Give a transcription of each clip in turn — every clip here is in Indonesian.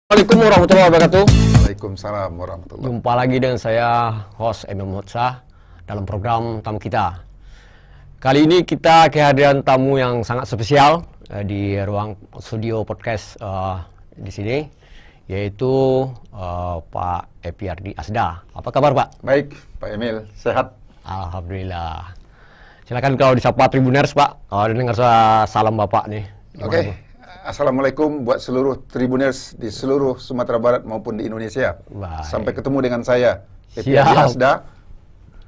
Assalamualaikum warahmatullahi wabarakatuh. Waalaikumsalam warahmatullahi. Jumpa lagi dengan saya, host Emil Mutsah, dalam program tamu kita. Kali ini kita kehadiran tamu yang sangat spesial di ruang studio podcast di sini, yaitu Pak Epi Ardi Asda. Apa kabar, Pak? Baik, Pak Emil, sehat. Alhamdulillah. Silakan kalau disapa Tribuners, Pak. Dengar salam Bapak nih. Oke. Assalamualaikum buat seluruh Tribuners di seluruh Sumatera Barat maupun di Indonesia. Baik. Sampai ketemu dengan saya, Epi Ardi Asda,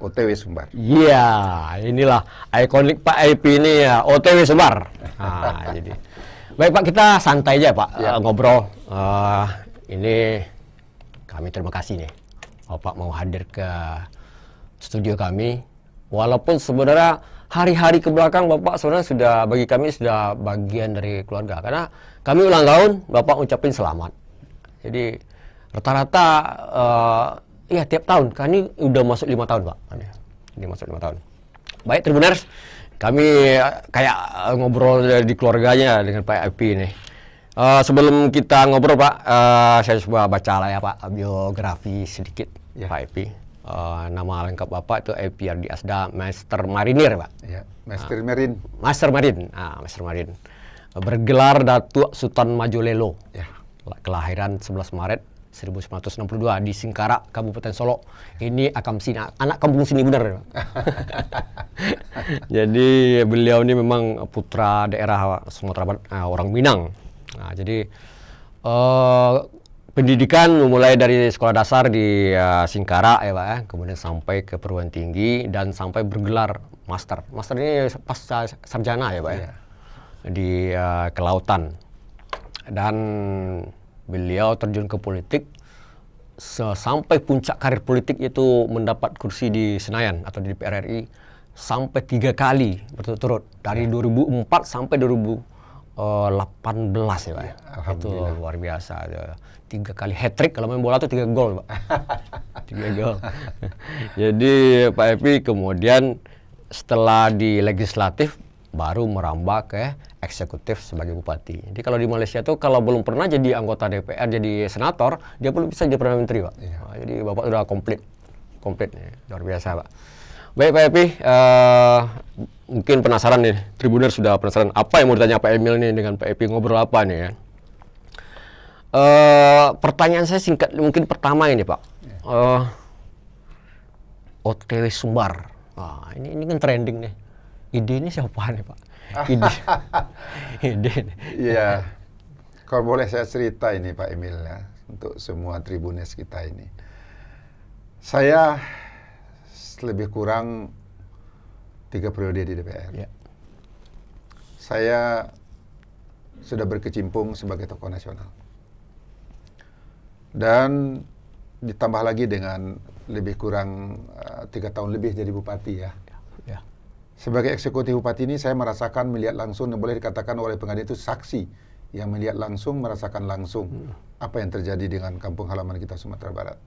OTW Sumbar. Iya, inilah ikonik Pak Epi ini ya, OTW Sumbar. Nah, jadi baik Pak, kita santai aja Pak, ngobrol. Ini kami terima kasih nih, Bapak mau hadir ke studio kami. Walaupun sebenarnya hari-hari ke belakang Bapak sebenarnya sudah, bagi kami sudah bagian dari keluarga. Karena kami ulang tahun, Bapak ucapin selamat. Jadi rata-rata ya tiap tahun, kan ini udah masuk 5 tahun Pak. Ini masuk 5 tahun. Baik Tribuners, kami kayak ngobrol di keluarganya dengan Pak Epi nih. Sebelum kita ngobrol Pak, saya coba baca lah ya Pak, biografi sedikit Pak Epi. Nama lengkap Bapak itu Epi Ardi Asda, Master Marinir Pak. Ya, Master Marine. Master Marine, Master Marine. Bergelar Datuk Sultan Majolelo. Ya. Kelahiran 11 Maret 1962 di Singkara, Kabupaten Solok. Ini anak kampung sini benar. Jadi beliau ini memang putra daerah Sumatera Barat, orang Minang. Nah, jadi pendidikan mulai dari sekolah dasar di Singkara ya Pak, kemudian sampai ke perguruan tinggi dan sampai bergelar master. Master ini pasca sarjana ya Pak ya, di kelautan. Dan beliau terjun ke politik sampai puncak karir politik itu mendapat kursi di Senayan atau di DPR RI sampai 3 kali berturut-turut dari 2004 sampai 2018 ya Pak. Itu luar biasa. 3 kali hat-trick, kalau main bola tuh 3 gol Pak. 3 gol. Jadi Pak Epi kemudian setelah di legislatif baru merambah ke eksekutif sebagai bupati. Jadi kalau di Malaysia tuh kalau belum pernah jadi anggota DPR, jadi senator, dia belum bisa jadi Perdana Menteri Pak. Nah, jadi Bapak sudah komplit luar biasa Pak. Baik Pak Epi, mungkin penasaran nih, Tribuner sudah penasaran apa yang mau ditanya Pak Emil nih dengan Pak Epi, ngobrol apa nih ya? Pertanyaan saya singkat, mungkin pertama ini Pak, OTW Sumbar, ini kan trending nih. Ide ini siapa nih Pak? Ide. Iya, kalau boleh saya cerita ini Pak Emil ya, untuk semua Tribunes kita ini. Saya lebih kurang 3 periode di DPR. Ya. Saya sudah berkecimpung sebagai tokoh nasional. Dan ditambah lagi dengan lebih kurang 3 tahun lebih jadi bupati ya. Sebagai eksekutif bupati ini saya merasakan, melihat langsung, dan boleh dikatakan oleh pengadilan itu saksi yang melihat langsung, merasakan langsung apa yang terjadi dengan kampung halaman kita Sumatera Barat.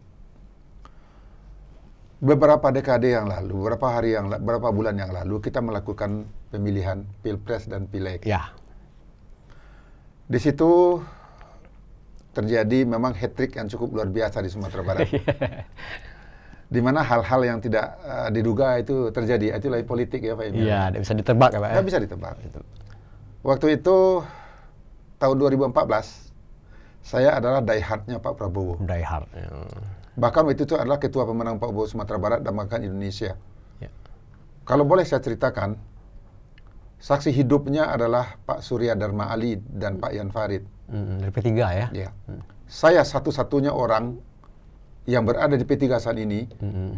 Beberapa dekade yang lalu, beberapa bulan yang lalu kita melakukan pemilihan Pilpres dan Pileg. Ya. Di situ terjadi memang hat-trick yang cukup luar biasa di Sumatera Barat. Di mana hal-hal yang tidak diduga itu terjadi. Itulah politik ya Pak Emil. Iya, tidak bisa ditebak ya Pak. Tidak bisa ditebak. Waktu itu tahun 2014 saya adalah die-hard-nya Pak Prabowo. Die-hard. Bahkan waktu itu adalah ketua pemenang Pak Prabowo Sumatera Barat dan bahkan Indonesia. Ya. Kalau boleh saya ceritakan, saksi hidupnya adalah Pak Surya Dharma Ali dan Pak Yan Farid. Dari P3 ya? Ya. Saya satu-satunya orang yang berada di P3 saat ini,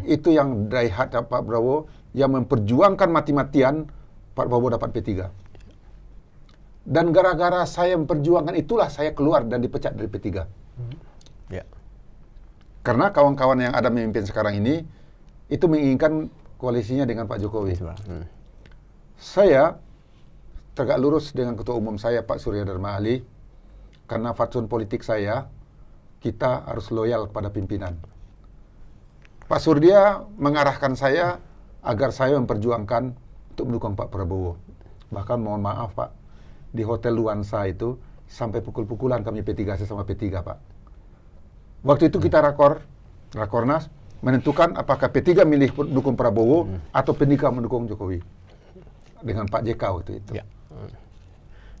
itu yang die-hard Pak Prabowo, yang memperjuangkan mati-matian Pak Prabowo dapat P3. Dan gara-gara saya memperjuangkan itulah saya keluar dan dipecat dari P3. Ya. Karena kawan-kawan yang ada memimpin sekarang ini, itu menginginkan koalisinya dengan Pak Jokowi. Saya tegak lurus dengan ketua umum saya, Pak Surya Dharma Ali, karena fatsun politik saya, kita harus loyal kepada pimpinan. Pak Surya mengarahkan saya agar saya memperjuangkan untuk mendukung Pak Prabowo. Bahkan mohon maaf Pak, di Hotel Luansa itu sampai pukul-pukulan kami P3 sama P3 Pak. Waktu itu kita Rakornas, menentukan apakah P3 milih dukung Prabowo atau P3 mendukung Jokowi. Dengan Pak JK waktu itu. Ya.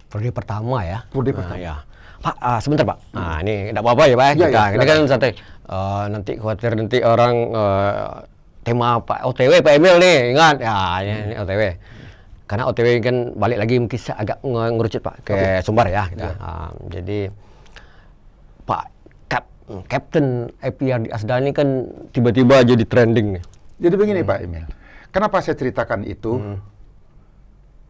Periode pertama ya. Periode pertama. Ya. Pak, sebentar Pak. Nah, ini tidak apa-apa ya Pak. Kita, ini kan santai. Nanti khawatir nanti orang tema Pak OTW, Pak Emil nih, ingat. Ya, ini OTW. Karena OTW kan balik lagi mungkin agak ngerucut Pak ke Sumbar ya. Kita. Jadi Pak Kapten APRD Asda ini kan tiba-tiba jadi trending. Jadi begini Pak Emil. Kenapa saya ceritakan itu?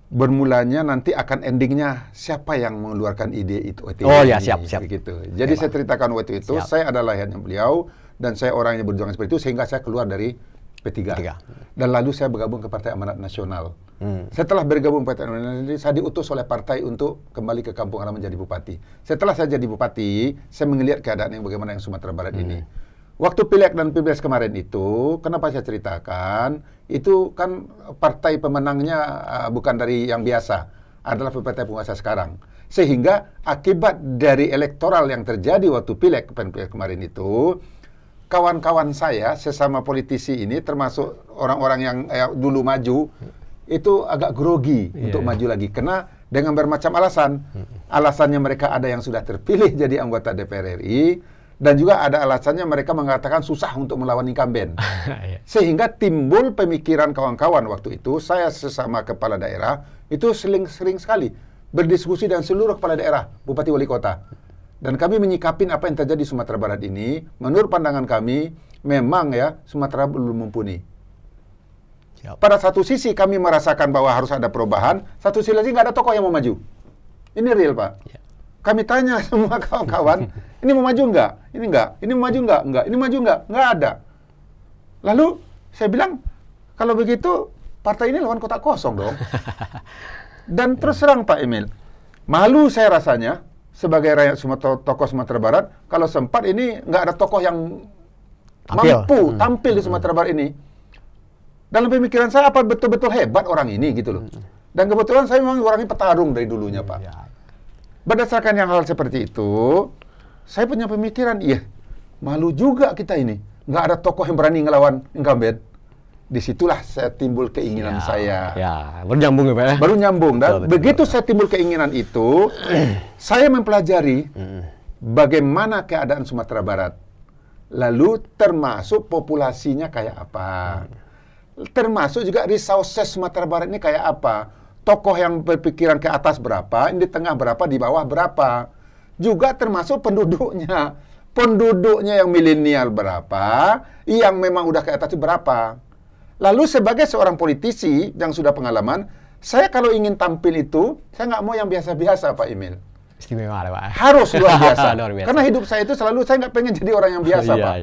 Bermulanya nanti akan endingnya siapa yang mengeluarkan ide itu. Oh ya, siap. Gitu. Jadi saya ceritakan waktu itu, saya adalah ayahnya beliau, dan saya orang yang berjuang seperti itu, sehingga saya keluar dari P3. Dan lalu saya bergabung ke Partai Amanat Nasional. Setelah bergabung ke Partai Amanat Nasional, saya diutus oleh partai untuk kembali ke kampung halaman jadi bupati. Setelah saya jadi bupati, saya melihat keadaan yang bagaimana yang Sumatera Barat ini. Waktu Pileg dan Pilpres kemarin itu, kenapa saya ceritakan? Itu kan partai pemenangnya bukan dari yang biasa, adalah partai penguasa sekarang. Sehingga akibat dari elektoral yang terjadi waktu Pileg kemarin itu, kawan-kawan saya, sesama politisi ini, termasuk orang-orang yang dulu maju, itu agak grogi untuk maju lagi. Karena dengan bermacam alasan. Alasannya mereka ada yang sudah terpilih jadi anggota DPR RI, dan juga ada alasannya mereka mengatakan susah untuk melawan incumbent. Sehingga timbul pemikiran kawan-kawan waktu itu, saya sesama kepala daerah, itu sering sekali berdiskusi dengan seluruh kepala daerah, bupati wali kota. Dan kami menyikapin apa yang terjadi di Sumatera Barat ini, menurut pandangan kami, memang ya, Sumatera belum mumpuni. Pada satu sisi kami merasakan bahwa harus ada perubahan, satu sisi lagi nggak ada tokoh yang mau maju. Ini real Pak. Kami tanya semua kawan-kawan, ini mau maju nggak? Ini nggak. Ini mau maju nggak? Nggak. Ini maju nggak? Nggak ada. Lalu saya bilang, kalau begitu partai ini lawan kotak kosong dong. Dan terus terang Pak Emil, malu saya rasanya sebagai rakyat tokoh Sumatera Barat, kalau sempat ini nggak ada tokoh yang mampu tampil di Sumatera Barat ini. Dalam pemikiran saya, apa betul-betul hebat orang ini gitu loh. Dan kebetulan saya memang orangnya petarung dari dulunya Pak. Berdasarkan yang hal seperti itu, saya punya pemikiran, malu juga kita ini. Nggak ada tokoh yang berani ngelawan incumbent. Disitulah saya timbul keinginan saya. Baru nyambung ya Pak? Baru nyambung. Dan begitu saya timbul keinginan itu, saya mempelajari bagaimana keadaan Sumatera Barat. Lalu termasuk populasinya kayak apa. Termasuk juga resources Sumatera Barat ini kayak apa. Tokoh yang berpikiran ke atas berapa, di tengah berapa, di bawah berapa. Juga termasuk penduduknya. Penduduknya yang milenial berapa, yang memang udah ke atas itu berapa. Lalu sebagai seorang politisi yang sudah pengalaman, saya kalau ingin tampil itu, saya nggak mau yang biasa-biasa Pak Emil. Istimewa Pak. Harus luar biasa. Luar biasa. Karena hidup saya itu selalu, saya nggak pengen jadi orang yang biasa Pak.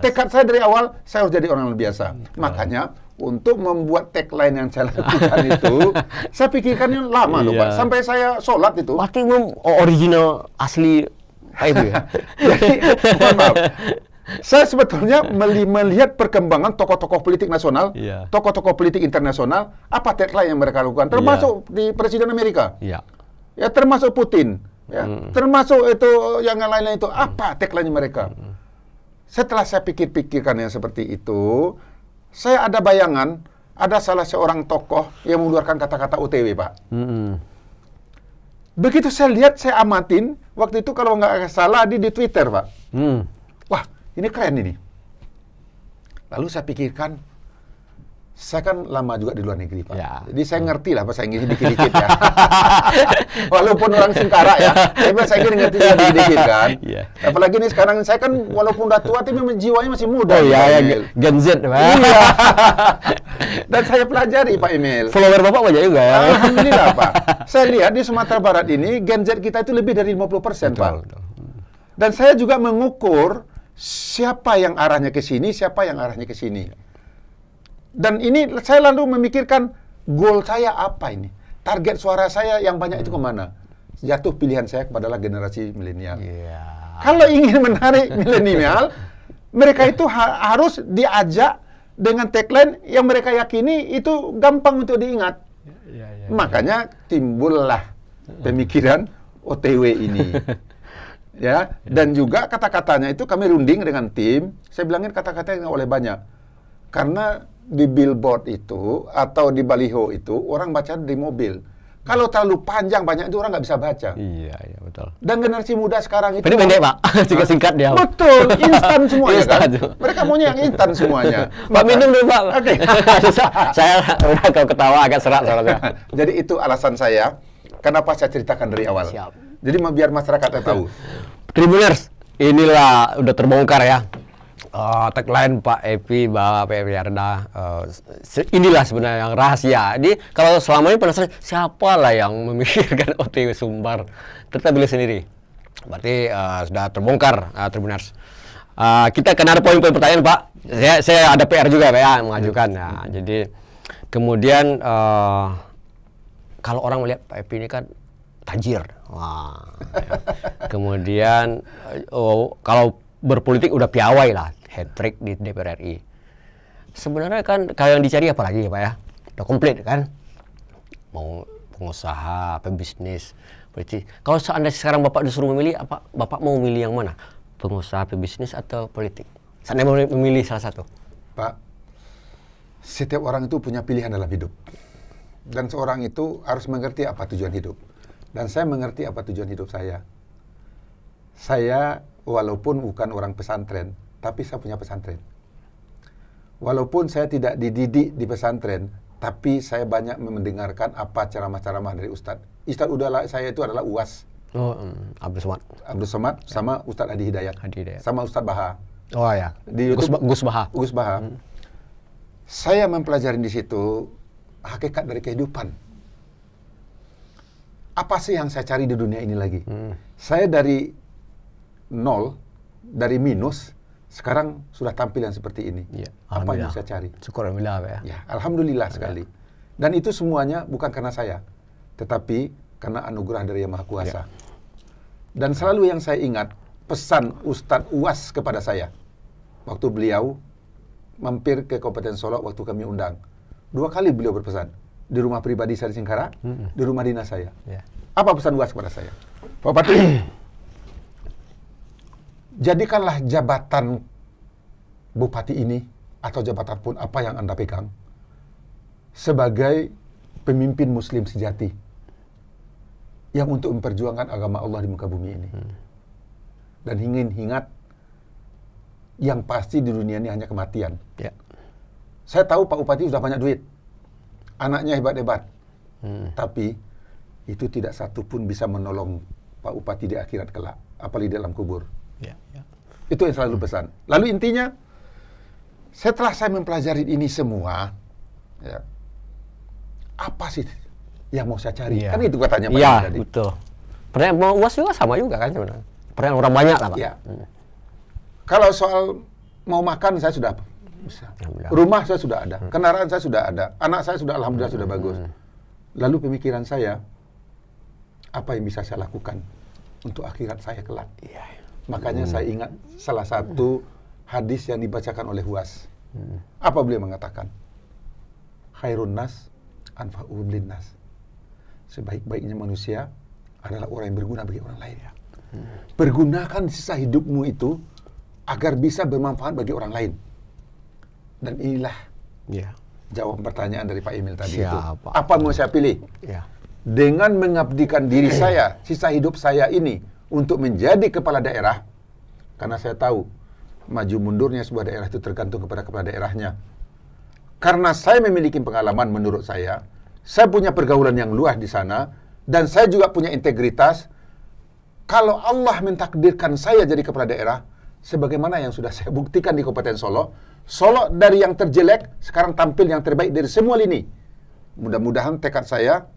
Tekad saya dari awal, saya harus jadi orang yang biasa. Makanya, untuk membuat tagline yang saya lakukan itu, saya pikirkannya lama loh Pak. Sampai saya sholat itu. Berarti original asli Pak Ibu ya? Jadi, mohon maaf. Saya sebetulnya melihat perkembangan tokoh-tokoh politik nasional, tokoh-tokoh politik internasional, apa tagline yang mereka lakukan, termasuk di Presiden Amerika, ya termasuk Putin, ya termasuk itu yang lain-lain itu, apa tagline mereka. Setelah saya pikir-pikirkan yang seperti itu, saya ada bayangan, ada salah seorang tokoh yang mengeluarkan kata-kata OTW Pak. Begitu saya lihat, saya amatin, waktu itu kalau nggak salah di Twitter Pak. Wah, ini keren ini. Lalu saya pikirkan, saya kan lama juga di luar negeri Pak. Jadi saya ngerti lah bahasa Inggris dikit-dikit ya. Walaupun orang Singkara ya, tapi bahasa Inggris ngerti juga dikit-dikit kan. Apalagi nih sekarang saya kan walaupun udah tua, tapi jiwanya masih muda. Gen Z Pak. Dan saya pelajari Pak Emil. Follower Bapak banyak juga ya. Alhamdulillah Pak. Saya lihat di Sumatera Barat ini, Gen Z kita itu lebih dari 50% Pak. Dan saya juga mengukur siapa yang arahnya ke sini, siapa yang arahnya ke sini. Dan ini saya lalu memikirkan, goal saya apa ini? Target suara saya yang banyak itu kemana? Jatuh pilihan saya kepada generasi milenial. Kalau ingin menarik milenial, mereka itu harus diajak dengan tagline yang mereka yakini itu gampang untuk diingat. Makanya timbullah pemikiran OTW ini. Ya, dan juga kata-katanya itu kami runding dengan tim. Saya bilangin kata-kata yang oleh banyak. Karena di billboard itu atau di baliho itu orang baca di mobil. Kalau terlalu panjang banyak itu orang nggak bisa baca. Iya, iya betul. Dan generasi muda sekarang itu Pendek Pak, singkat dia. betul, instan semuanya kan. Instan. Mereka maunya yang instan semuanya. Pak minum dulu Pak. Oke. Saya udah kau ketawa agak serak soalnya. Jadi itu alasan saya kenapa saya ceritakan dari awal. Siap. Jadi biar masyarakatnya tahu. Tribuners, inilah udah terbongkar ya. Tagline Pak Epi, Bapak Epi Arda, inilah sebenarnya yang rahasia. Jadi kalau selama ini penasaran siapa lah yang memikirkan OTW Sumbar, ternyata beliau sendiri. Berarti sudah terbongkar, Tribuners. Kita akan ada poin-poin pertanyaan Pak. Saya ada PR juga Pak ya mengajukan. Ya. Jadi kemudian kalau orang melihat Pak Epi ini kan tajir. Wah, ya. Kemudian kalau berpolitik udah piawai lah, hat-trick di DPR RI. Sebenarnya kan kalau yang dicari apa lagi ya Pak ya? Udah komplit kan? Mau pengusaha, pebisnis, politik. Kalau seandainya sekarang Bapak disuruh memilih, apa Bapak mau memilih yang mana? Pengusaha, pebisnis atau politik? Seandainya mau memilih salah satu. Pak, setiap orang itu punya pilihan dalam hidup. Dan seorang itu harus mengerti apa tujuan hidup. Dan saya mengerti apa tujuan hidup saya. Saya walaupun bukan orang pesantren, tapi saya punya pesantren. Walaupun saya tidak dididik di pesantren, tapi saya banyak mendengarkan apa ceramah-ceramah dari Ustadz. Ustadz udahlah saya itu adalah UAS. Abdul Somad. Abdul Somad sama Ustadz Adi Hidayat. Sama Ustadz Baha. Oh ya. Di YouTube, Gus Baha. Gus Baha. Saya mempelajari di situ hakikat dari kehidupan. Apa sih yang saya cari di dunia ini lagi? Saya dari nol, dari minus, sekarang sudah tampil yang seperti ini. Ya, apa yang saya cari? Syukur alhamdulillah ya. Ya, alhamdulillah sekali. Dan itu semuanya bukan karena saya, tetapi karena anugerah dari Yang Maha Kuasa. Ya. Dan selalu yang saya ingat pesan Ustadz UAS kepada saya waktu beliau mampir ke Kabupaten Solok waktu kami undang. 2 kali beliau berpesan. Di rumah pribadi saya di Singkara, di rumah dinas saya. Ya. Apa pesan UAS kepada saya? Pak Bupati, jadikanlah jabatan bupati ini atau jabatan pun apa yang Anda pegang sebagai pemimpin muslim sejati yang untuk memperjuangkan agama Allah di muka bumi ini. Dan ingin ingat yang pasti di dunia ini hanya kematian. Ya. Saya tahu Pak Bupati sudah banyak duit. Anaknya hebat-hebat. Tapi itu tidak satu pun bisa menolong Pak Bupati di akhirat kelak, apalagi di dalam kubur. Ya. Itu yang selalu pesan. Lalu intinya, setelah saya mempelajari ini semua, ya, apa sih yang mau saya cari? Ya. Kan itu katanya Pak Iya, tadi. Betul. Pertanyaan mau UAS juga sama juga kan sebenarnya. Pertanyaan orang banyak lah Pak. Ya. Kalau soal mau makan saya sudah bisa. Rumah saya sudah ada, kendaraan saya sudah ada, anak saya sudah alhamdulillah sudah bagus. Lalu pemikiran saya, apa yang bisa saya lakukan untuk akhirat saya kelak? Ya. Makanya saya ingat salah satu hadis yang dibacakan oleh UAS. Apa beliau mengatakan? Khairun nas anfa'uhum linnas. Sebaik-baiknya manusia adalah orang yang berguna bagi orang lain. Pergunakan sisa hidupmu itu agar bisa bermanfaat bagi orang lain. Dan inilah jawaban pertanyaan dari Pak Emil tadi itu. Apa mau saya pilih? Ya. Dengan mengabdikan diri saya, sisa hidup saya ini untuk menjadi kepala daerah, karena saya tahu maju mundurnya sebuah daerah itu tergantung kepada kepala daerahnya. Karena saya memiliki pengalaman menurut saya punya pergaulan yang luas di sana, dan saya juga punya integritas. Kalau Allah mentakdirkan saya jadi kepala daerah, sebagaimana yang sudah saya buktikan di Kabupaten Solok, Solok dari yang terjelek, sekarang tampil yang terbaik dari semua lini. Mudah-mudahan tekad saya,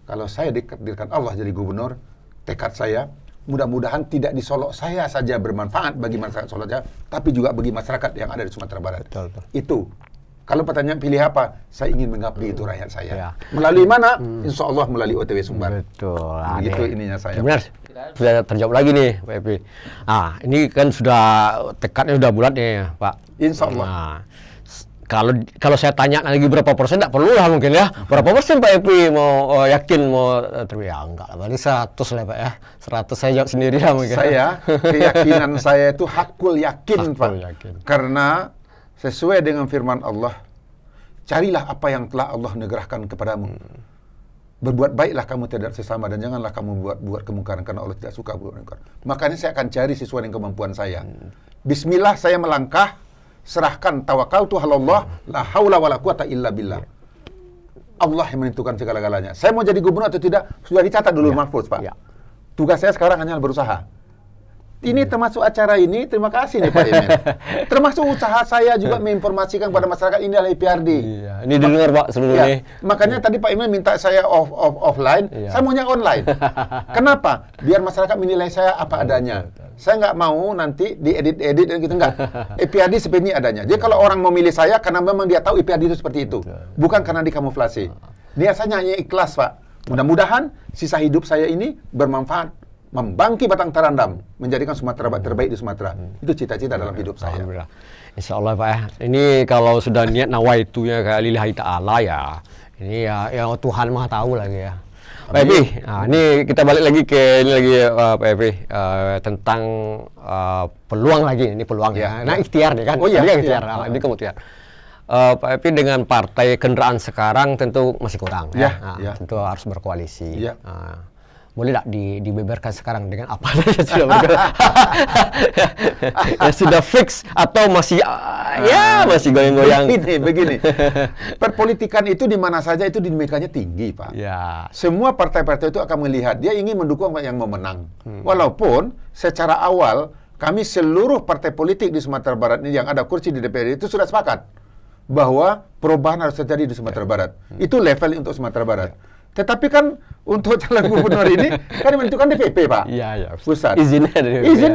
kalau saya ditakdirkan Allah jadi gubernur, tekad saya, mudah-mudahan tidak di Solok saya saja bermanfaat bagi masyarakat Solok saja, tapi juga bagi masyarakat yang ada di Sumatera Barat. Betul. Itu. Kalau pertanyaan pilih apa? Saya ingin mengabdi itu rakyat saya. Ya. Melalui mana? Insya Allah melalui OTW Sumbar. Betul. Begitu ininya saya. Benar. Sudah terjawab lagi nih, Pak Epi. Ini kan sudah tekadnya sudah bulat nih, Pak. Insya Allah. kalau saya tanya lagi berapa persen, nggak perlu lah mungkin ya. Berapa persen Pak Epi mau yakin mau ya enggak lah, paling 100 lah Pak ya. 100 saya jawab sendiri lah mungkin. Keyakinan saya itu hakul yakin Pak. Yakin. Karena sesuai dengan firman Allah, carilah apa yang telah Allah negerahkan kepadamu. Berbuat baiklah kamu terhadap sesama dan janganlah kamu buat kemungkaran karena Allah tidak suka buat kemungkaran. Makanya saya akan cari sesuai dengan kemampuan saya. Bismillah saya melangkah, serahkan tawakaltu halallah, la haula wala quwata illa billah. Allah yang menentukan segala-galanya. Saya mau jadi gubernur atau tidak sudah dicatat dulu Mahfuz, Pak. Tugas saya sekarang hanya berusaha. Ini termasuk acara ini, terima kasih nih Pak Emil. Termasuk usaha saya juga menginformasikan kepada masyarakat ini adalah IPRD. Iya, ini didengar Pak sebelumnya. Makanya tadi Pak Emil minta saya offline, saya maunya online. Kenapa? Biar masyarakat menilai saya apa adanya. Saya nggak mau nanti diedit-edit dan gitu, enggak. IPRD seperti ini adanya. Jadi kalau orang memilih saya karena memang dia tahu IPRD itu seperti itu. Bukan karena dikamuflase. Dia saya hanya ikhlas Pak. Mudah-mudahan sisa hidup saya ini bermanfaat, membangkit batang terandam, menjadikan Sumatera terbaik di Sumatera. Itu cita-cita dalam hidup saya. Alhamdulillah. Insya Allah Pak ya. Ini kalau sudah niat nawaitunya ke lillahi ta'ala ya. Ini ya Tuhan Maha tahu lagi ya. Pak Epi, ini kita balik lagi ke ini lagi Pak Epi tentang peluang lagi. Ini peluang ya. Nah ikhtiar nih kan. Oh iya, ikhtiar. Ini kamu ikhtiar. Pak Epi dengan partai kendaraan sekarang tentu masih kurang. Tentu harus berkoalisi. Boleh tak dibeberkan sekarang dengan apa saja sudah fix atau masih masih goyang-goyang? Begini. Perpolitikan itu di mana saja itu dinamikanya tinggi, Pak. Semua partai-partai itu akan melihat dia ingin mendukung yang mau menang. Walaupun secara awal kami seluruh partai politik di Sumatera Barat ini yang ada kursi di DPR itu sudah sepakat bahwa perubahan harus terjadi di Sumatera Barat. Itu level untuk Sumatera Barat. Tetapi kan untuk calon gubernur ini kan menentukan DPP, Pak. Pusat. Izinnya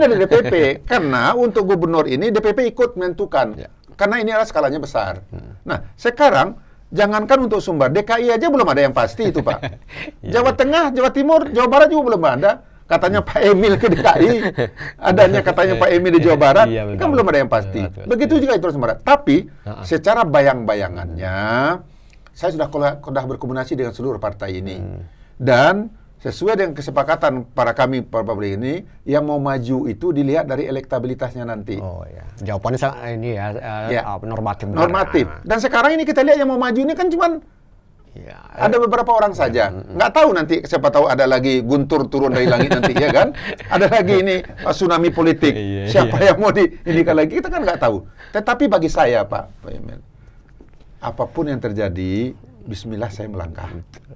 dari DPP. Karena untuk gubernur ini DPP ikut menentukan. Karena ini adalah skalanya besar. Nah, sekarang jangankan untuk Sumbar, DKI aja belum ada yang pasti itu, Pak. Jawa Tengah, Jawa Timur, Jawa Barat juga belum ada. Katanya Pak Emil ke DKI, adanya katanya Pak Emil di Jawa Barat, kan belum ada yang pasti. Begitu juga itu Sumatera. Tapi secara bayang-bayangannya saya sudah berkomunikasi dengan seluruh partai ini. Dan sesuai dengan kesepakatan para publik ini, yang mau maju itu dilihat dari elektabilitasnya nanti. Jawabannya ini normatif. Normatif. Dan sekarang ini kita lihat yang mau maju ini kan cuman ada beberapa orang saja. Nggak tahu nanti, siapa tahu ada lagi Guntur turun dari langit nanti, ya kan? Ada lagi ini tsunami politik. Siapa yang mau diindikan lagi, kita kan nggak tahu. Tetapi bagi saya, Pak Emil, apapun yang terjadi, bismillah saya melangkah.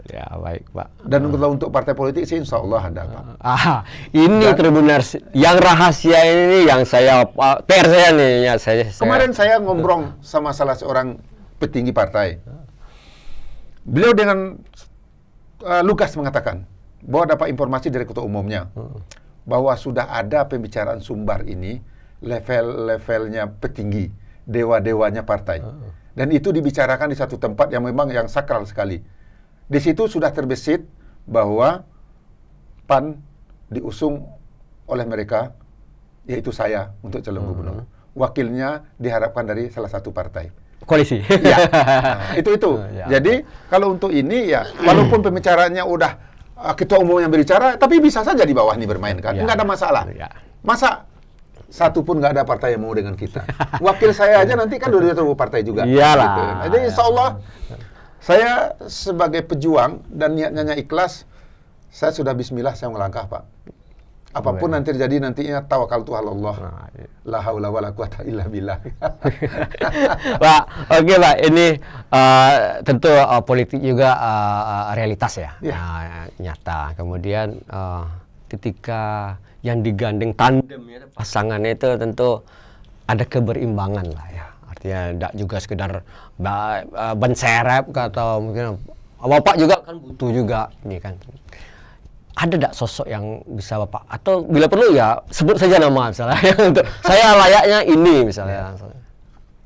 Ya, baik, Pak. Dan untuk partai politik sih insya Allah ada, Pak. Ini Tribuners yang rahasia ini yang saya PR saya nih ya, Kemarin saya ngomong sama salah seorang petinggi partai. Beliau dengan lugas mengatakan bahwa dapat informasi dari ketua umumnya bahwa sudah ada pembicaraan Sumbar ini level-levelnya petinggi, dewa-dewanya partai. Dan itu dibicarakan di satu tempat yang memang yang sakral sekali. Di situ sudah terbesit bahwa PAN diusung oleh mereka, yaitu saya untuk calon gubernur. Wakilnya diharapkan dari salah satu partai. Koalisi. Itu. Jadi kalau untuk ini ya, walaupun pembicaraannya udah ketua umum yang berbicara, tapi bisa saja di bawah ini bermain kan, nggak ada masalah. Masa satu pun nggak ada partai yang mau dengan kita. Wakil saya aja nanti kan udah satu partai juga. Gitu. Jadi insya Allah saya sebagai pejuang dan niatnya ikhlas, saya sudah bismillah saya melangkah, Pak. Apapun nanti terjadi nantinya tawakaltu halallah. La haula wala quwata illa billah. Pak, oke Pak, ini tentu politik juga realitas ya. Nyata. Kemudian ketika yang digandeng tandem ya, pasangannya itu tentu ada keberimbangan lah ya. Artinya tidak juga sekedar ban serep atau mungkin Bapak juga kan butuh juga ini kan. Ada tidak sosok yang bisa Bapak, atau bila perlu ya sebut saja nama misalnya untuk saya layaknya ini misalnya.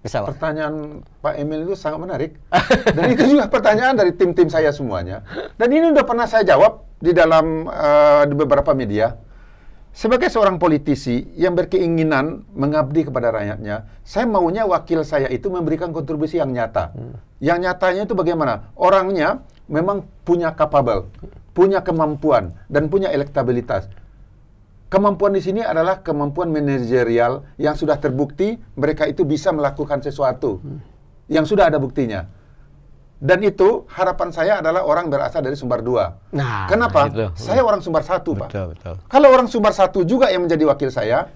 Bisa Pak? Pertanyaan Pak Emil itu sangat menarik. Dan itu juga pertanyaan dari tim-tim saya semuanya. Dan ini udah pernah saya jawab di dalam di beberapa media. Sebagai seorang politisi yang berkeinginan mengabdi kepada rakyatnya, saya maunya wakil saya itu memberikan kontribusi yang nyata. Yang nyatanya itu bagaimana? Orangnya memang punya capable, punya kemampuan, dan punya elektabilitas. Kemampuan di sini adalah kemampuan manajerial yang sudah terbukti mereka itu bisa melakukan sesuatu yang sudah ada buktinya. Dan itu harapan saya adalah orang berasal dari sumber 2. Nah, kenapa? itu. Saya orang sumber 1, Pak. Betul. Kalau orang sumber 1 juga yang menjadi wakil saya,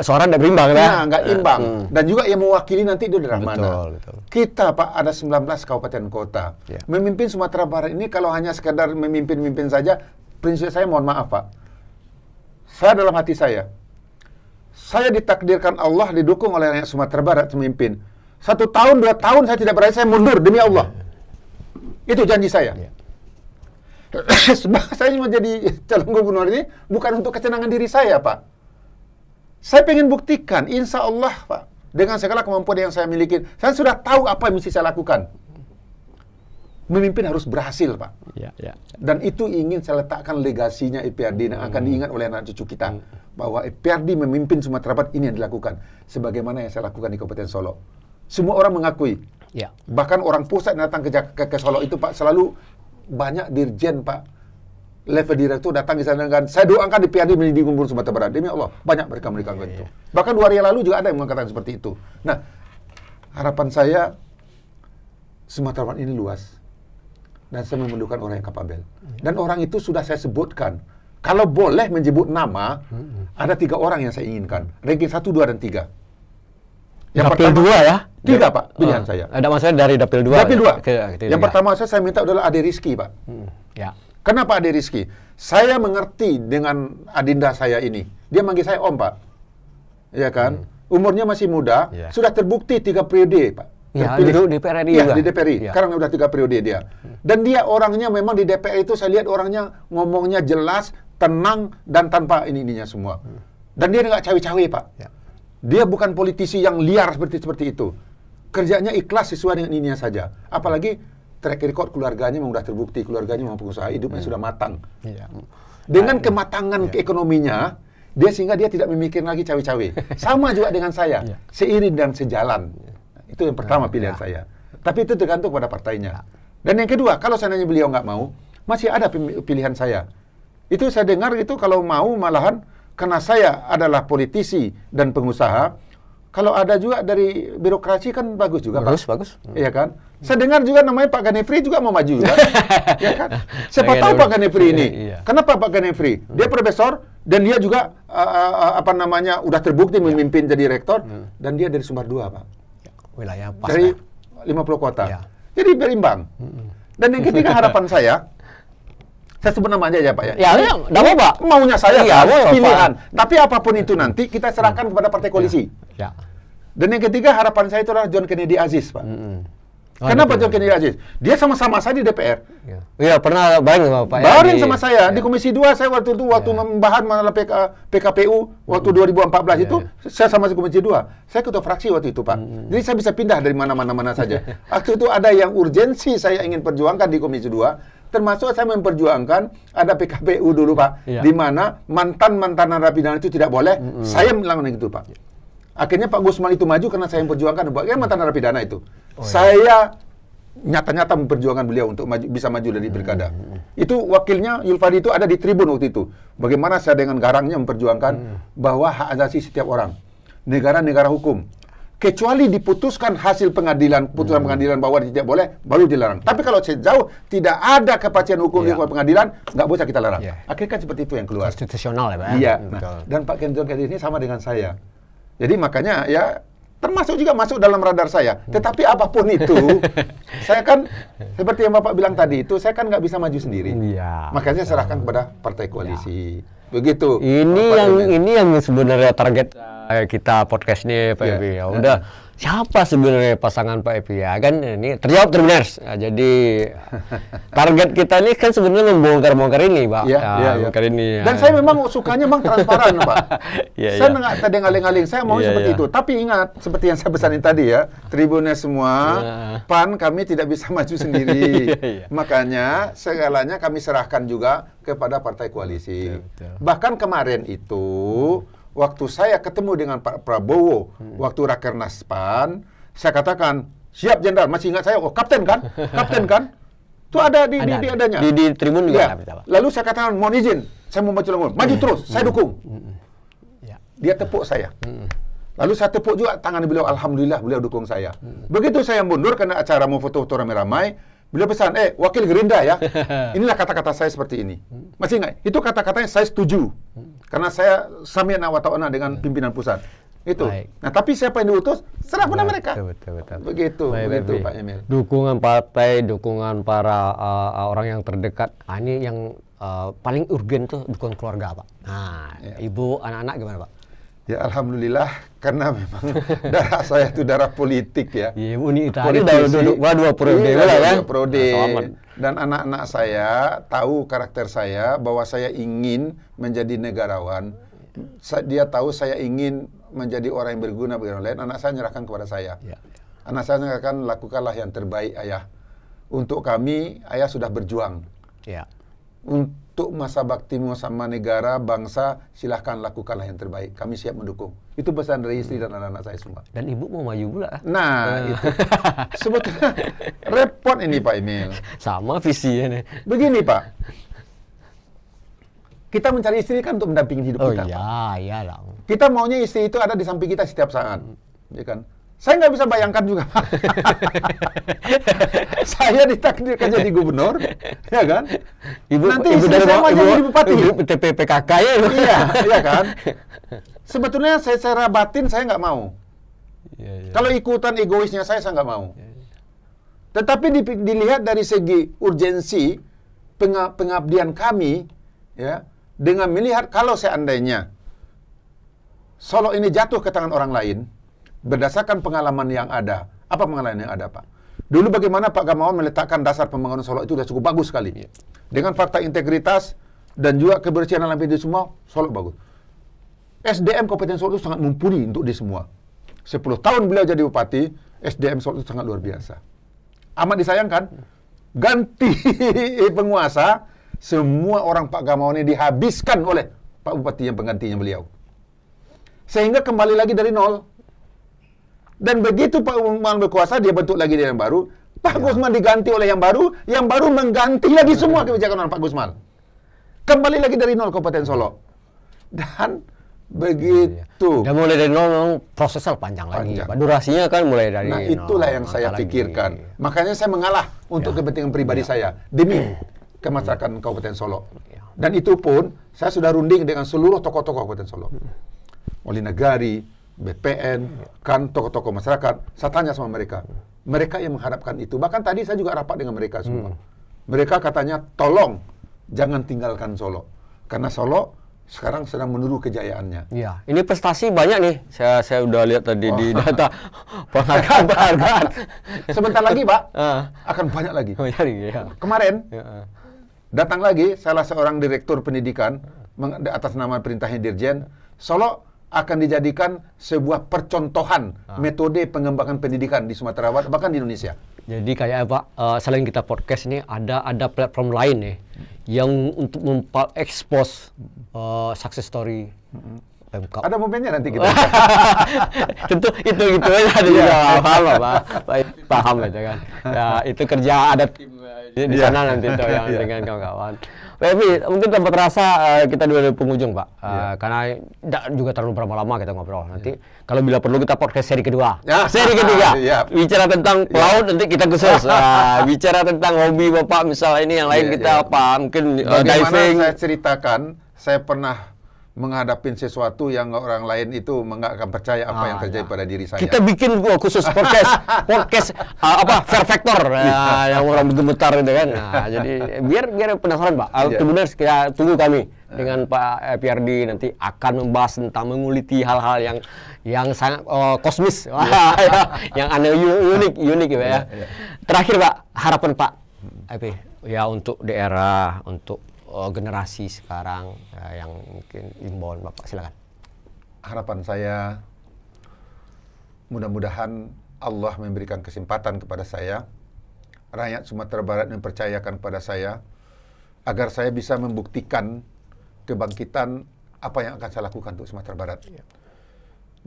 Suara nggak berimbang, nah, nggak imbang. Dan juga yang mewakili nanti itu daerah mana. Betul. Kita, Pak, ada 19 kabupaten kota. Ya. Memimpin Sumatera Barat ini kalau hanya sekedar memimpin saja, prinsip saya mohon maaf, Pak. Saya dalam hati saya ditakdirkan Allah didukung oleh rakyat Sumatera Barat memimpin. 1 tahun, 2 tahun saya tidak berani, saya mundur demi Allah. Itu janji saya. Sebab saya menjadi calon gubernur ini bukan untuk kesenangan diri saya, Pak. Saya ingin buktikan, insya Allah, Pak, dengan segala kemampuan yang saya miliki, saya sudah tahu apa yang mesti saya lakukan. Memimpin harus berhasil, Pak. Dan itu ingin saya letakkan legasinya EPRD yang akan diingat oleh anak cucu kita. Bahwa EPRD memimpin Sumatera Barat ini yang dilakukan. Sebagaimana yang saya lakukan di Kabupaten Solo. Semua orang mengakui. Bahkan orang pusat yang datang ke Solo itu, Pak, selalu banyak dirjen, Pak. Level direktur datang di sana dengan, saya doakan EPRD menjadi gubernur Sumatera Barat. Demi Allah, banyak mereka melakukan itu. Bahkan 2 hari yang lalu juga ada yang mengatakan seperti itu. Nah, harapan saya, Sumatera Barat ini luas. Dan saya memerlukan orang yang kapabel. Dan orang itu sudah saya sebutkan. Kalau boleh menyebut nama, ada 3 orang yang saya inginkan. Ranking 1, 2, dan 3. Yang Dapil pertama, 2 ya? 3, Pak, pilihan saya. Ada maksudnya dari Dapil 2? Dapil 2. Yang Yang pertama saya minta adalah Ade Rizky, Pak. Kenapa Ade Rizky? Saya mengerti dengan adinda saya ini. Dia manggil saya Om, Pak. Ya kan? Umurnya masih muda, sudah terbukti 3 periode, Pak. Duduk di DPR Iya, di DPR. Sekarang udah 3 periode dia. Dan dia orangnya memang di DPR itu saya lihat orangnya ngomongnya jelas, tenang, dan tanpa ininya semua. Dan dia nggak cawe-cawe, Pak. Dia bukan politisi yang liar seperti itu. Kerjanya ikhlas sesuai dengan ininya saja. Apalagi track record keluarganya memang sudah terbukti. Keluarganya memang pengusaha, hidupnya sudah matang. Dengan kematangan ekonominya, sehingga dia tidak memikirkan lagi cawe-cawe. Sama juga dengan saya. Seiring dan sejalan. Itu yang pertama pilihan saya. Tapi itu tergantung pada partainya. Dan yang kedua, kalau seandainya beliau nggak mau, masih ada pilihan saya. Itu saya dengar itu kalau mau malahan, karena saya adalah politisi dan pengusaha, kalau ada juga dari birokrasi kan bagus juga, Pak. Bagus. Iya kan? Saya dengar juga namanya Pak Ganefri juga mau maju juga. Ya kan? Siapa tahu Pak Ganefri ini. Kenapa Pak Ganefri? Dia profesor dan dia juga udah terbukti memimpin jadi rektor dan dia dari sumber 2, Pak. Wilayah pas Dari 50 kota. Jadi berimbang. Dan yang ketiga harapan saya sebut nama aja ya, Pak ya. Ya, enggak apa-apa. Maunya saya Pak, pilihan. Tapi apapun itu nanti kita serahkan kepada partai koalisi. Dan yang ketiga harapan saya itu adalah John Kennedy Aziz, Pak. Kenapa John Kennedy Aziz? Dia sama-sama saya di DPR. Iya, pernah bareng sama Pak. Bareng sama saya di Komisi 2 saya waktu membahas masalah PKPU waktu 2014 itu saya sama di Komisi 2. Saya ketua fraksi waktu itu, Pak. Jadi saya bisa pindah dari mana-mana saja. Waktu itu ada yang urgensi saya ingin perjuangkan di Komisi 2, termasuk saya memperjuangkan ada PKPU dulu, Pak, di mana mantan-mantan narapidana itu tidak boleh. Saya melakukan itu, Pak. Akhirnya Pak Gusman itu maju karena saya memperjuangkan mantan narapidana itu. Saya nyata-nyata memperjuangkan beliau untuk bisa maju dari pilkada. Itu wakilnya Yulfadi itu ada di tribun waktu itu. Bagaimana saya dengan garangnya memperjuangkan bahwa hak asasi setiap orang, negara-negara hukum, kecuali diputuskan hasil pengadilan, putusan pengadilan bahwa tidak boleh, baru dilarang. Tapi kalau sejauh tidak ada kepastian hukum di pengadilan, nggak boleh kita larang. Akhirnya kan seperti itu yang keluar. Konstitusional ya, Pak. Iya. Nah, dan Pak John Kennedy ini sama dengan saya. Jadi makanya ya termasuk juga masuk dalam radar saya. Tetapi apapun itu, saya kan seperti yang Bapak bilang tadi itu, saya kan nggak bisa maju sendiri. Makanya saya serahkan kepada partai koalisi. Begitu. Ini yang sebenarnya target kita podcast ini Pak Iya. Epi. Ya udah, siapa sebenarnya pasangan Pak Epi ya? Kan ini terjawab Tribuners. Nah, jadi target kita ini kan sebenarnya membongkar-bongkar ini, Pak. Iya, Ya, iya. bongkar ini. Dan saya memang sukanya memang transparan, Pak. Iya, Saya iya. nggak tedeng-aling-aling, saya mau Iya, seperti iya. itu. Tapi ingat, seperti yang saya pesanin tadi ya, Tribuners semua, PAN kami tidak bisa maju sendiri. Iya, iya. Makanya segalanya kami serahkan juga kepada partai koalisi. Betul. Bahkan kemarin itu, waktu saya ketemu dengan Pak Prabowo, waktu Rakernas PAN, saya katakan, siap Jenderal, masih ingat saya, oh kapten kan? Kapten kan? Itu ada di adanya. Di Tribun juga Ya. ada, Pak. Lalu saya katakan, mohon izin, saya mau maju lagi. Maju terus, saya dukung. Ya. Dia tepuk saya. Lalu saya tepuk juga tangan beliau, alhamdulillah beliau dukung saya. Begitu saya mundur karena acara mau foto-foto ramai-ramai, beliau pesan, wakil Gerindra ya, inilah kata-kata saya seperti ini. Masih ingat? Itu kata-katanya saya setuju. Karena saya sami'na wa ta'na dengan pimpinan pusat. Itu. Baik. Nah, tapi siapa yang diutus? Serah pada mereka. Betul. Begitu, Baik, begitu Epi. Pak Emil. Dukungan partai, dukungan para orang yang terdekat. Ini yang paling urgen tuh dukungan keluarga, Pak. Nah, ibu, anak-anak gimana, Pak? Ya alhamdulillah, karena memang darah saya itu darah politik ya. Iya, Bu, ini tadi Politisi. duduk dua periode Iya, lah ya. dua periode. Nah, selamat. Dan anak-anak saya tahu karakter saya bahwa saya ingin menjadi negarawan. Dia tahu saya ingin menjadi orang yang berguna bagi orang lain. Anak saya menyerahkan kepada saya. Ya. Anak saya menyerahkan, lakukanlah yang terbaik ayah. Untuk kami, ayah sudah berjuang. Ya. Untuk masa baktimu sama negara, bangsa, silahkan lakukanlah yang terbaik. Kami siap mendukung. Itu pesan dari istri dan anak-anak saya semua. Dan ibu mau maju pula. Nah, itu. Sebetulnya repot ini Pak Emil. Sama visinya nih. Begini Pak. Kita mencari istri kan untuk mendampingi hidup Oh kita. Pak. iya lah. Kita maunya istri itu ada di samping kita setiap saat. Ya kan? Saya nggak bisa bayangkan juga. Saya ditakdirkan jadi gubernur, ya kan? Nanti istri saya mau jadi bupati. Ibu TPPKK ya. Iya kan? Sebetulnya secara batin saya nggak mau. Iya. Kalau ikutan egoisnya saya nggak mau. Tetapi dilihat dari segi urgensi pengabdian kami, ya, dengan melihat kalau seandainya Solo ini jatuh ke tangan orang lain, berdasarkan pengalaman yang ada. Apa pengalaman yang ada, Pak? Dulu bagaimana Pak Gamawan meletakkan dasar pembangunan Solo itu sudah cukup bagus sekali. Dengan fakta integritas dan juga kebersihan alam itu semua, Solo bagus. SDM Kabupaten Solo itu sangat mumpuni untuk di semua. 10 tahun beliau jadi bupati, SDM Solo itu sangat luar biasa. Amat disayangkan, ganti penguasa, semua orang Pak Gamawan ini dihabiskan oleh Pak Bupati yang penggantinya beliau. Sehingga kembali lagi dari nol. Dan begitu Pak Gusman berkuasa, dia bentuk lagi yang baru. Pak Gusman diganti oleh yang baru mengganti lagi semua kebijakan orang Pak Gusman. Kembali lagi dari nol Kabupaten Solo. Dan begitu. Dan mulai dari nol memang prosesnya panjang lagi. Pak. Durasinya kan mulai dari Nah, itulah yang saya pikirkan. Makanya saya mengalah untuk kepentingan pribadi saya demi kemaslahatan Kabupaten Solo. Dan itu pun saya sudah runding dengan seluruh tokoh-tokoh Kabupaten Solo. Wali Negari, BPN, kan tokoh-tokoh masyarakat. Saya tanya sama mereka. Mereka yang mengharapkan itu. Bahkan tadi saya juga rapat dengan mereka semua. Mereka katanya, tolong jangan tinggalkan Solo. Karena Solo sekarang sedang menuju kejayaannya. Iya, ini prestasi banyak nih. Saya udah lihat tadi di data penghargaan. Sebentar lagi, Pak, akan banyak lagi. Kemarin datang lagi salah seorang direktur pendidikan atas nama perintahnya Dirjen, Solo akan dijadikan sebuah percontohan metode pengembangan pendidikan di Sumatera Barat, bahkan di Indonesia. Jadi kayak Pak, selain kita podcast ini ada platform lain nih yang untuk expose success story Pemkab. Ada momennya nanti kita. Tentu itu aja ada juga paham Pak. Paham aja kan. Ya itu kerja ada tim di sana nanti itu yang dengan kawan-kawan. Tapi mungkin tempat terasa kita dua di penghujung Pak, karena tidak juga terlalu berlama-lama kita ngobrol. Nanti kalau bila perlu kita podcast seri kedua, seri ketiga, bicara tentang pelaut nanti kita khusus. Bicara tentang hobi Bapak misalnya ini yang lain kita apa mungkin bagaimana diving. Saya ceritakan, saya pernah menghadapi sesuatu yang orang lain itu nggak akan percaya apa yang terjadi pada diri saya. Kita bikin khusus podcast Fear Factor yang orang gemetar itu kan. Nah, jadi biar penasaran Pak. Benar kita tunggu kami dengan Pak PRD nanti akan membahas tentang menguliti hal-hal yang sangat kosmis, yang aneh unik ya Pak ya. Terakhir Pak, harapan Pak ya untuk daerah, untuk generasi sekarang yang mungkin imbauan Bapak, silakan. Harapan saya mudah-mudahan Allah memberikan kesempatan kepada saya, rakyat Sumatera Barat mempercayakan kepada saya agar saya bisa membuktikan kebangkitan apa yang akan saya lakukan untuk Sumatera Barat.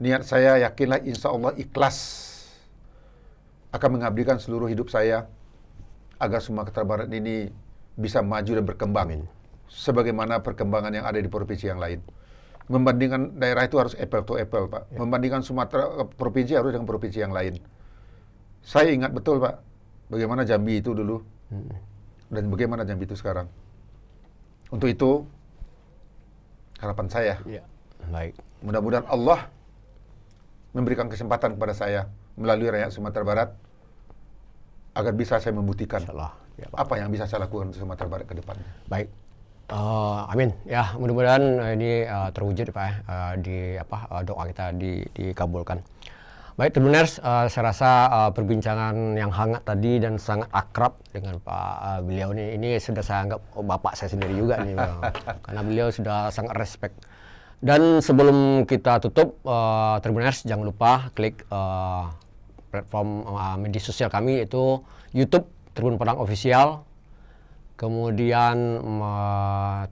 Niat saya yakinlah insya Allah ikhlas akan mengabdikan seluruh hidup saya agar Sumatera Barat ini bisa maju dan berkembang. Amin. Sebagaimana perkembangan yang ada di provinsi yang lain. Membandingkan daerah itu harus apple to apple, Pak. Ya. Membandingkan Sumatera provinsi harus dengan provinsi yang lain. Saya ingat betul, Pak, bagaimana Jambi itu dulu dan bagaimana Jambi itu sekarang. Untuk itu, harapan saya, baik. Mudah-mudahan Allah memberikan kesempatan kepada saya melalui rakyat Sumatera Barat agar bisa saya membuktikan apa yang bisa saya lakukan untuk Sumatera Barat ke depannya. Baik. Amin. Ya, mudah-mudahan ini terwujud Pak doa kita dikabulkan. Baik, Tribuners, saya rasa perbincangan yang hangat tadi dan sangat akrab dengan Pak beliau ini sudah saya anggap bapak saya sendiri juga nih, karena beliau sudah sangat respect. Dan sebelum kita tutup, Tribuners jangan lupa klik platform media sosial kami, yaitu YouTube Tribun Padang Official, kemudian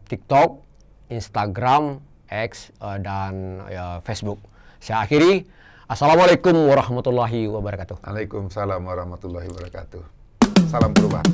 TikTok, Instagram, X, dan Facebook. Saya akhiri. Assalamualaikum warahmatullahi wabarakatuh. Waalaikumsalam warahmatullahi wabarakatuh. Salam perubahan.